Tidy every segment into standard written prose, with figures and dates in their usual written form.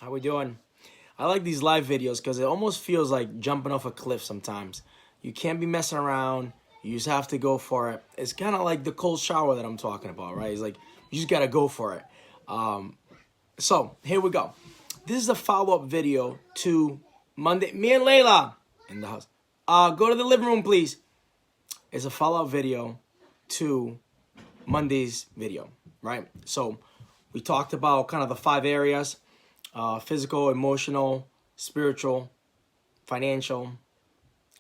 How we doing? I like these live videos because it almost feels like jumping off a cliff sometimes. You can't be messing around. You just have to go for it. It's kind of like the cold shower that I'm talking about, right? It's like you just got to go for it. So here we go. This is a follow-up video to Monday. Me and Layla in the house. Go to the living room, please. It's a follow-up video to Monday's video, right? So we talked about kind of the 5 areas. Physical, emotional, spiritual, financial,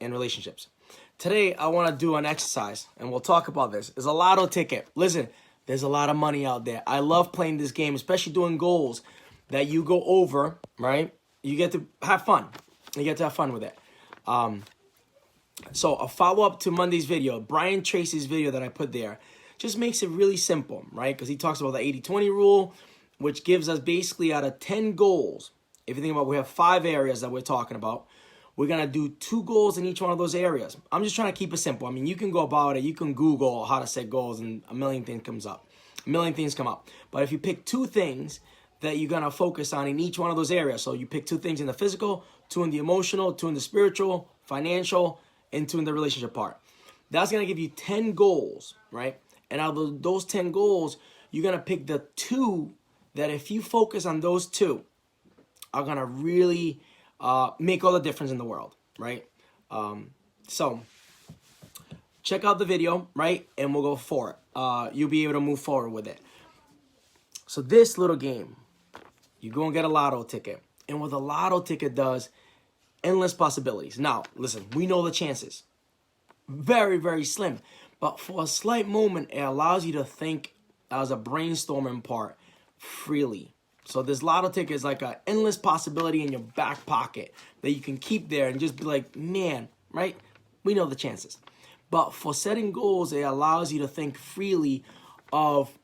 and relationships. Today, I want to do an exercise, and we'll talk about this. It's a lotto ticket. Listen, there's a lot of money out there. I love playing this game, especially doing goals that you go over, right? You get to have fun. You get to have fun with it. So a follow-up to Monday's video, Brian Tracy's video that I put there, just makes it really simple, right? Because he talks about the 80-20 rule, which gives us basically out of 10 goals. If you think about it, we have 5 areas that we're talking about. We're going to do 2 goals in each one of those areas. I'm just trying to keep it simple. I mean, you can go about it. You can Google how to set goals and a million things come up. But if you pick 2 things that you're going to focus on in each one of those areas. So you pick 2 things in the physical, 2 in the emotional, 2 in the spiritual, financial, and 2 in the relationship part. That's going to give you 10 goals, right? And out of those 10 goals, you're going to pick the 2 that if you focus on those 2 are going to really make all the difference in the world, right? So check out the video, right? And we'll go for it. You'll be able to move forward with it. So this little game, you go and get a lotto ticket. And what the lotto ticket does, endless possibilities. Now, listen, we know the chances. Very, very slim. But for a slight moment, it allows you to think as a brainstorming part freely. So this lotto ticket is like an endless possibility in your back pocket that you can keep there and just be like, man, right? We know the chances. But for setting goals, it allows you to think freely of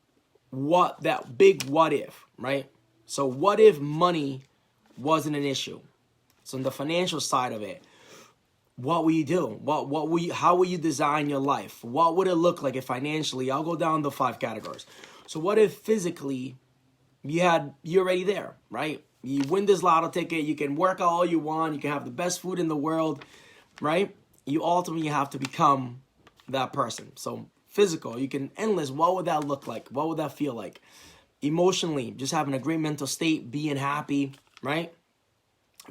what that big what if, right? So what if money wasn't an issue? So in the financial side of it, what will you do? How will you design your life? What would it look like if financially? I'll go down the 5 categories. So what if physically you're already there, right? You win this lotto ticket, you can work out all you want, you can have the best food in the world, right? You ultimately have to become that person. So physical, you can endless, what would that look like? What would that feel like? Emotionally, just having a great mental state, being happy, right?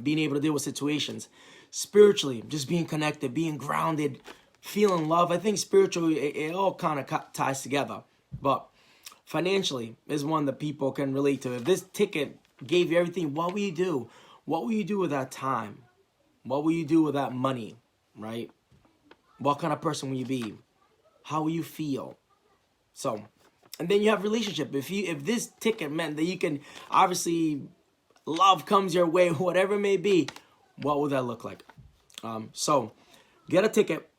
Being able to deal with situations. Spiritually, just being connected, being grounded, feeling love. I think spiritually, it all kind of ties together. But financially is one that people can relate to. If this ticket gave you everything, what will you do? What will you do with that time? What will you do with that money, right? What kind of person will you be? How will you feel? So, and then you have relationship. If this ticket meant that you can, obviously, love comes your way, whatever it may be, what would that look like? So, get a ticket,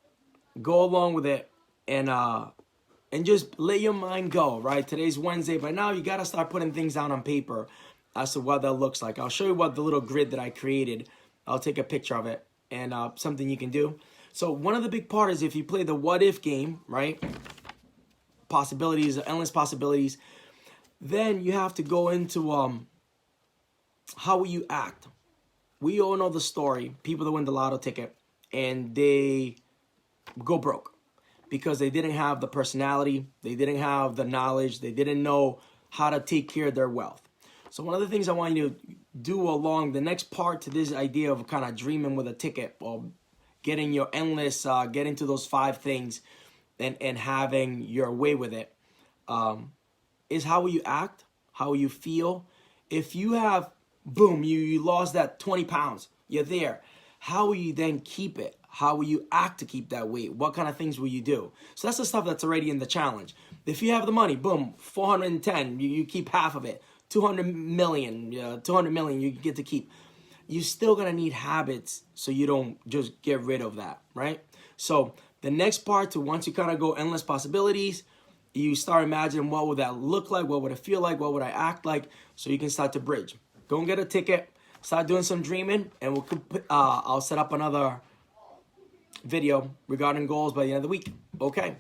go along with it, and just let your mind go, right? Today's Wednesday. By now, you got to start putting things down on paper as to what that looks like. I'll show you what the little grid that I created. I'll take a picture of it and something you can do. So one of the big part is if you play the what if game, right? Possibilities, endless possibilities. Then you have to go into how will you act? We all know the story. People that win the lotto ticket and they go broke. Because they didn't have the personality, they didn't have the knowledge, they didn't know how to take care of their wealth. So one of the things I want you to do along the next part to this idea of kind of dreaming with a ticket, or getting your endless, getting to those 5 things and having your way with it, is how will you act, how will you feel. If you have, boom, you lost that 20 pounds, you're there. How will you then keep it? How will you act to keep that weight? What kind of things will you do? So that's the stuff that's already in the challenge. If you have the money, boom, 410, you keep half of it. 200 million, you get to keep. You're still going to need habits so you don't just get rid of that, right? So the next part to once you kind of go endless possibilities, you start imagining what would that look like? What would it feel like? What would I act like? So you can start to bridge. Go and get a ticket. Start doing some dreaming, and I'll set up another video regarding goals by the end of the week. Okay.